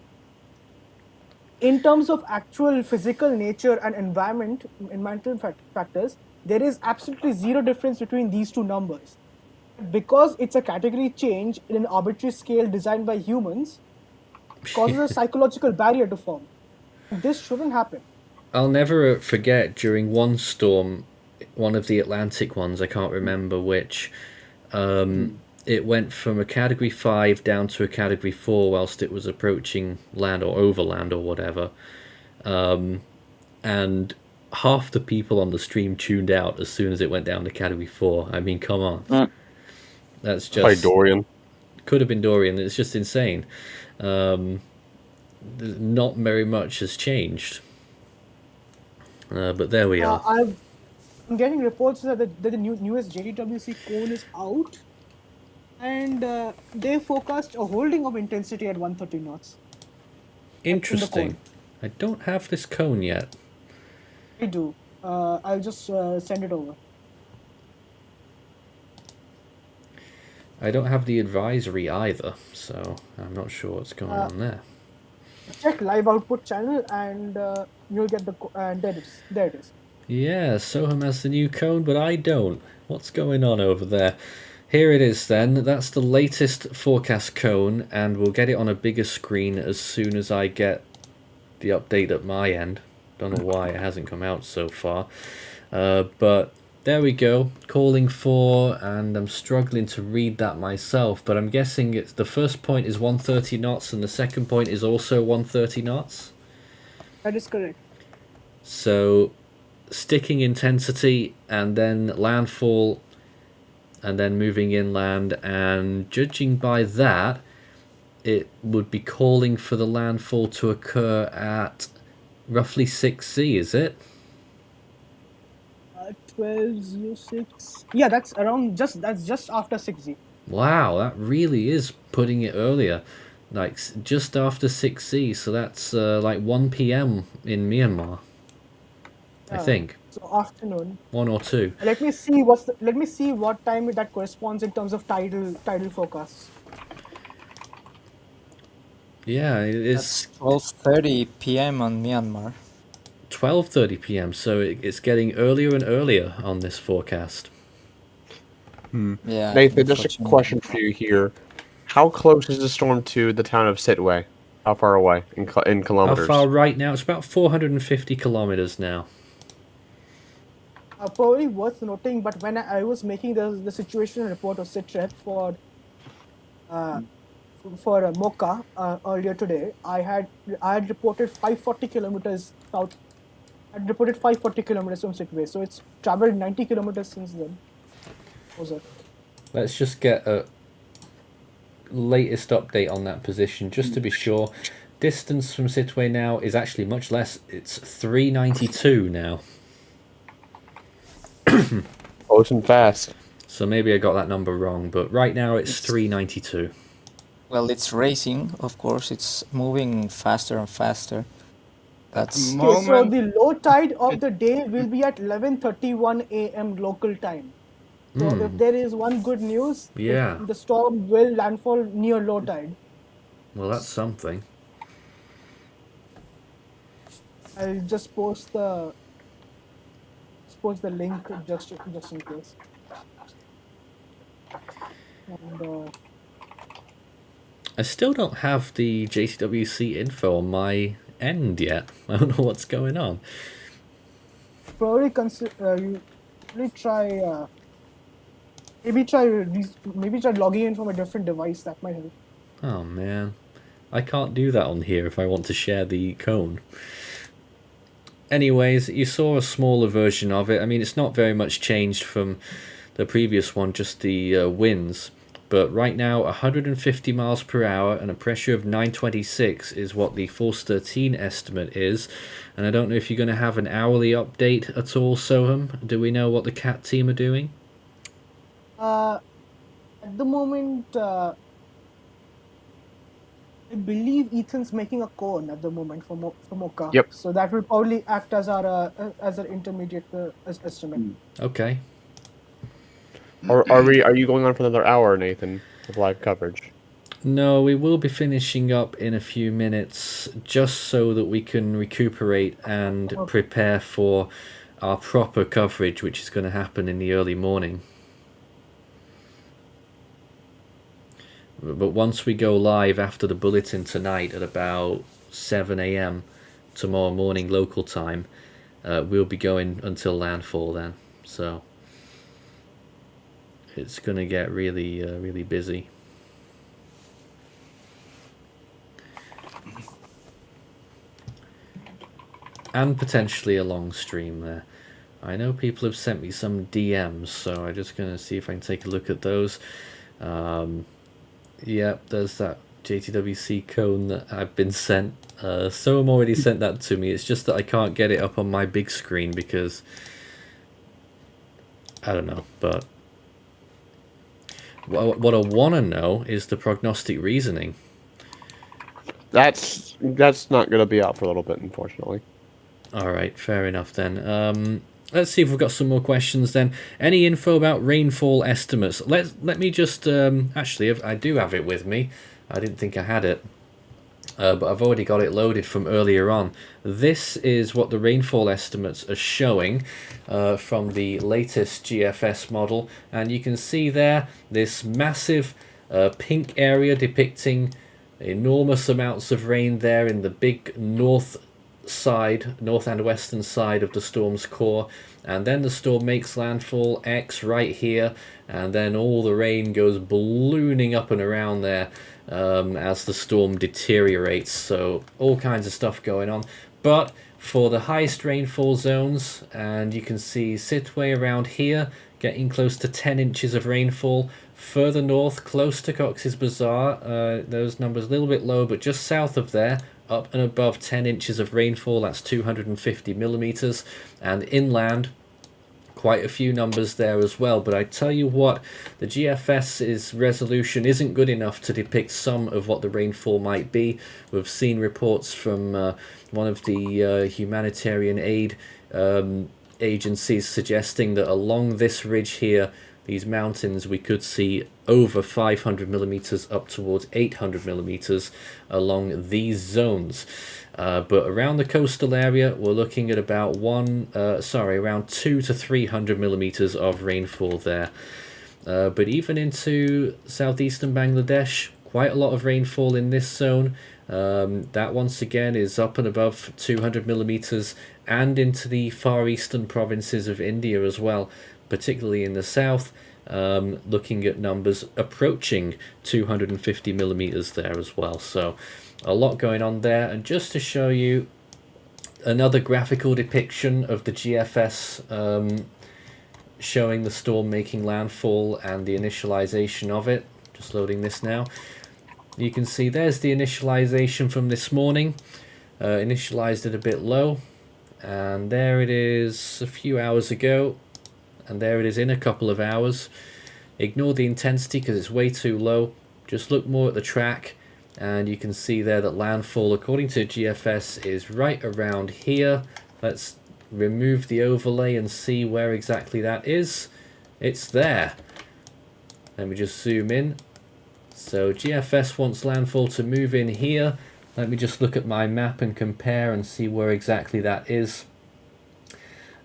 In terms of actual physical nature and environmental factors, there is absolutely zero difference between these two numbers. because it's a category change in an arbitrary scale designed by humans, causes a psychological barrier to form. This shouldn't happen. I'll never forget during one storm, one of the Atlantic ones, I can't remember which, it went from a category 5 down to a category 4 whilst it was approaching land or overland or whatever. And half the people on the stream tuned out as soon as it went down to category 4. I mean, come on. That's just. By Dorian. Could have been Dorian. It's just insane. Not very much has changed. But there we are. I'm getting reports that the newest JDWC cone is out, and they forecast a holding of intensity at 130 knots. Interesting. I don't have this cone yet. I do. I'll just send it over. I don't have the advisory either, so I'm not sure what's going on there. Check live output channel and you'll get the and there it is. Yeah, Soham has the new cone, but I don't. What's going on over there? Here it is then. That's the latest forecast cone, and we'll get it on a bigger screen as soon as I get the update at my end. Don't know why it hasn't come out so far. But there we go. Calling for, and I'm struggling to read that myself, but I'm guessing it's the first point is 130 knots and the second point is also 130 knots. That is correct. So sticking intensity and then landfall and then moving inland, and judging by that, it would be calling for the landfall to occur at roughly 6Z, is it? 12:06. Yeah, that's just after 6Z. Wow, that really is putting it earlier, like just after 6Z. So that's like 1 p.m. in Myanmar, I think. So afternoon. 1 or 2. Let me see what time that corresponds in terms of tidal forecasts. Yeah, it's 12:30 p.m. on Myanmar. 12:30 p.m. So it's getting earlier and earlier on this forecast. Yeah. Nathan, just a question for you here. How close is the storm to the town of Sitwe? How far away in kilometers? How far right now? It's about 450 kilometers now. Probably worth noting, but when I was making the situational report of SITREP for Mocha earlier today, I had reported 540 kilometers south. I'd reported 540 kilometers from Sitwe, so it's traveled 90 kilometers since then. Let's just get a latest update on that position, just to be sure. Distance from Sitwe now is actually much less. It's 392 now. Close and fast. So maybe I got that number wrong, but right now it's 392. Well, it's racing, of course. It's moving faster and faster. That's Okay, so the low tide of the day will be at 11:31 a.m. local time. So if there is one good news, Yeah. the storm will landfall near low tide. Well, that's something. I'll just post the link just in case. And, I still don't have the JTWC info on my end yet. I don't know what's going on. probably you really try maybe try logging in from a different device. That might help. Oh man, I can't do that on here if I want to share the cone. Anyways, you saw a smaller version of it. I mean, it's not very much changed from the previous one, just the winds. But right now, 150 miles per hour and a pressure of 926 is what the Force 13 estimate is. And I don't know if you're going to have an hourly update at all, Soham. Do we know what the CAT team are doing? At the moment, I believe Ethan's making a cone at the moment for Mocha. Yep. So that will probably act as our intermediate estimate. Okay. Are you going on for another hour, Nathan, of live coverage? No, we will be finishing up in a few minutes, just so that we can recuperate and prepare for our proper coverage, which is going to happen in the early morning. But once we go live after the bulletin tonight at about 7 a.m. tomorrow morning local time, we'll be going until landfall then. So it's going to get really, really busy. And potentially a long stream there. I know people have sent me some DMs, so I'm just going to see if I can take a look at those. Yep, there's that JTWC cone that I've been sent. Someone already sent that to me. It's just that I can't get it up on my big screen because I don't know. But what I want to know is the prognostic reasoning. That's not going to be out for a little bit, unfortunately. All right, fair enough then. Let's see if we've got some more questions then. Any info about rainfall estimates? Let me just actually, I do have it with me. I didn't think I had it, but I've already got it loaded from earlier on. This is what the rainfall estimates are showing from the latest GFS model, and you can see there this massive pink area depicting enormous amounts of rain there in the big north and western side of the storm's core, and then the storm makes landfall X right here, and then all the rain goes ballooning up and around there as the storm deteriorates. So all kinds of stuff going on. But for the highest rainfall zones, and you can see Sitwe around here getting close to 10 inches of rainfall. Further north, close to Cox's Bazar, those numbers a little bit low, but just south of there, up and above 10 inches of rainfall, that's 250 millimeters, and inland quite a few numbers there as well. But I tell you what, the GFS's resolution isn't good enough to depict some of what the rainfall might be. We've seen reports from one of the humanitarian aid agencies suggesting that along this ridge here, these mountains, we could see over 500 millimeters up towards 800 millimeters along these zones. But around the coastal area, we're looking at about around 200 to 300 millimeters of rainfall there. But even into southeastern Bangladesh, quite a lot of rainfall in this zone. That once again is up and above 200 millimeters, and into the far eastern provinces of India as well, particularly in the south, looking at numbers approaching 250 millimeters there as well. So a lot going on there. And just to show you another graphical depiction of the GFS showing the storm making landfall and the initialization of it, just loading this now. You can see there's the initialization from this morning, initialized it a bit low, and there it is a few hours ago, and there it is in a couple of hours. Ignore the intensity because it's way too low. Just look more at the track, and you can see there that landfall, according to GFS, is right around here. Let's remove the overlay and see where exactly that is. It's there. Let me just zoom in. So GFS wants landfall to move in here. Let me just look at my map and compare and see where exactly that is.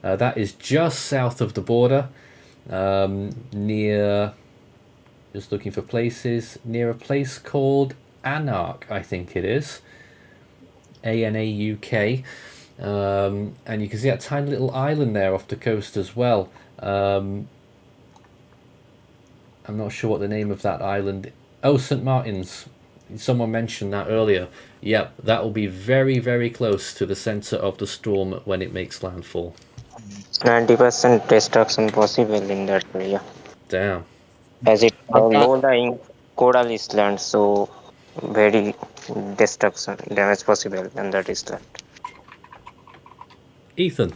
That is just south of the border, near, just looking for places, near a place called Anark, I think it is. Anauk. And you can see that tiny little island there off the coast as well. I'm not sure what the name of that island is. Oh, St. Martin's. Someone mentioned that earlier. Yep, that will be very, very close to the center of the storm when it makes landfall. 90% destruction possible in that area. Damn. As it low-lying coral island, so very destruction damage possible in that island. Ethan.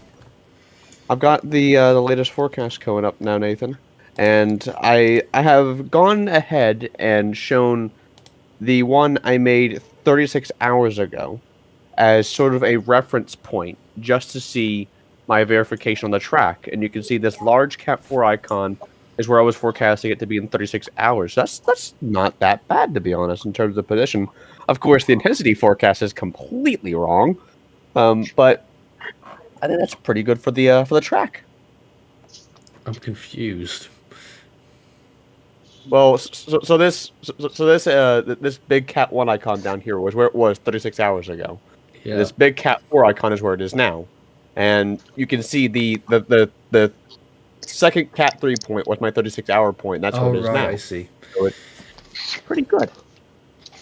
I've got the latest forecast coming up now, Nathan. And I have gone ahead and shown the one I made 36 hours ago as sort of a reference point just to see my verification on the track. And you can see this large Cat 4 icon is where I was forecasting it to be in 36 hours. That's not that bad, to be honest, in terms of position. Of course, the intensity forecast is completely wrong, but I think that's pretty good for the track. I'm confused. Well, this big Cat 1 icon down here was where it was 36 hours ago. Yeah. And this big Cat 4 icon is where it is now. And you can see the second Cat 3 point was my 36-hour point. That's where Oh, it is right, now. I see. So it's pretty good.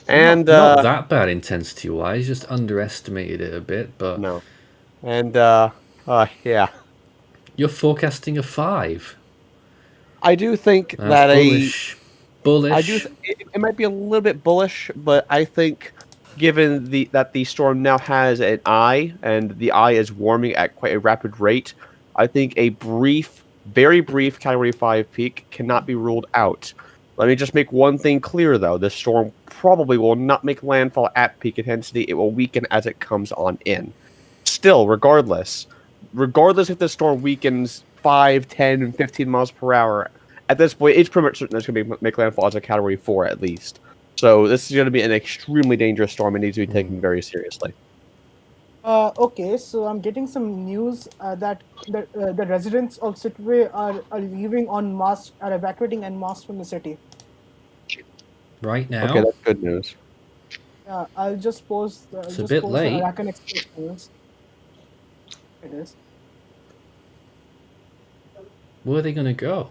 And not that bad intensity-wise, just underestimated it a bit, but no. And yeah. You're forecasting a 5. I do think That's that bullish. Bullish. I do. It might be a little bit bullish, but I think, given that the storm now has an eye and the eye is warming at quite a rapid rate, I think a very brief Category 5 peak cannot be ruled out. Let me just make one thing clear, though: the storm probably will not make landfall at peak intensity. It will weaken as it comes on in. Still, regardless if the storm weakens 5, 10, and 15 miles per hour, at this point, it's pretty much certain it's going to make landfall as a Category 4 at least. So this is going to be an extremely dangerous storm and needs to be taken very seriously. Okay, so I'm getting some news that the residents of Sitwe are leaving en masse, are evacuating en masse from the city. Right now? Okay, that's good news. I'll just post. It's a bit late. Arakan Express news. It is. Where are they going to go?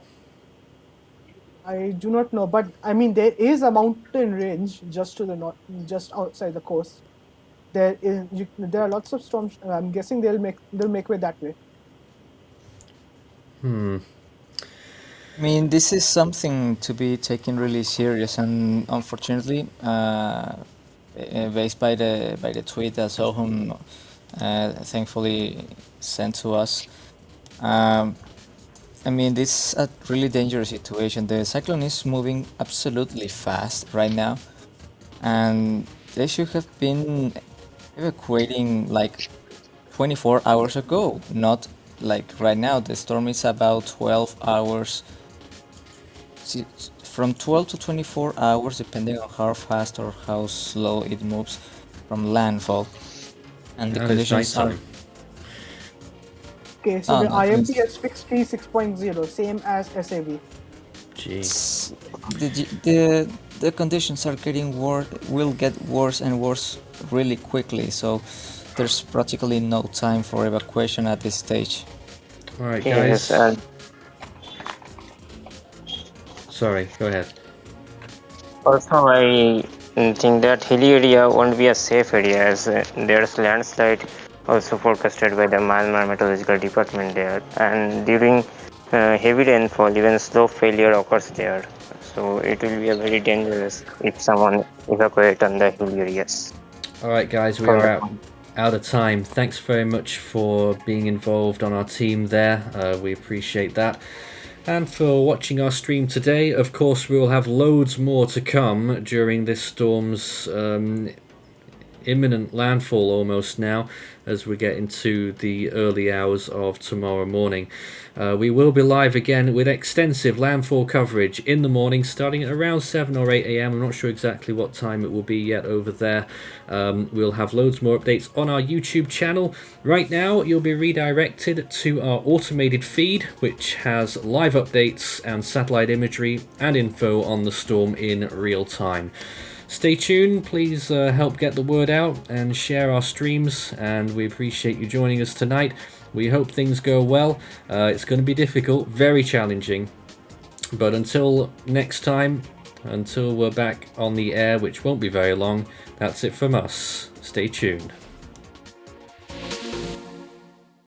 I do not know, but I mean there is a mountain range just to the north, just outside the coast. There are lots of storms. I'm guessing they'll make way that way. I mean, this is something to be taken really serious, and unfortunately, based by the tweet that Sohum thankfully sent to us. I mean, this is a really dangerous situation. The cyclone is moving absolutely fast right now, and they should have been evacuating like 24 hours ago, not like right now. The storm is about 12 hours. From 12 to 24 hours, depending on how fast or how slow it moves from landfall. And the conditions are... Okay, so the IMD is fixed T 6.0, same as SAV. Jeez. The conditions are getting worse, will get worse and worse really quickly, so there's practically no time for evacuation at this stage. Alright, guys. Yes, sorry, go ahead. also, I think that hilly area won't be a safe area as there's landslide also forecasted by the Myanmar Meteorological Department there, and during heavy rainfall even slope failure occurs there, so it will be a very dangerous if someone evacuate on the hilly areas. Alright guys, we are out of time. Thanks very much for being involved on our team there, we appreciate that. And for watching our stream today. Of course, we will have loads more to come during this storm's imminent landfall almost now, as we get into the early hours of tomorrow morning. We will be live again with extensive landfall coverage in the morning, starting at around 7 or 8 a.m. I'm not sure exactly what time it will be yet over there. We'll have loads more updates on our YouTube channel. Right now, you'll be redirected to our automated feed, which has live updates and satellite imagery and info on the storm in real time. Stay tuned, please help get the word out and share our streams, and we appreciate you joining us tonight. We hope things go well. It's going to be difficult, very challenging, but until next time, until we're back on the air, which won't be very long, that's it from us. Stay tuned.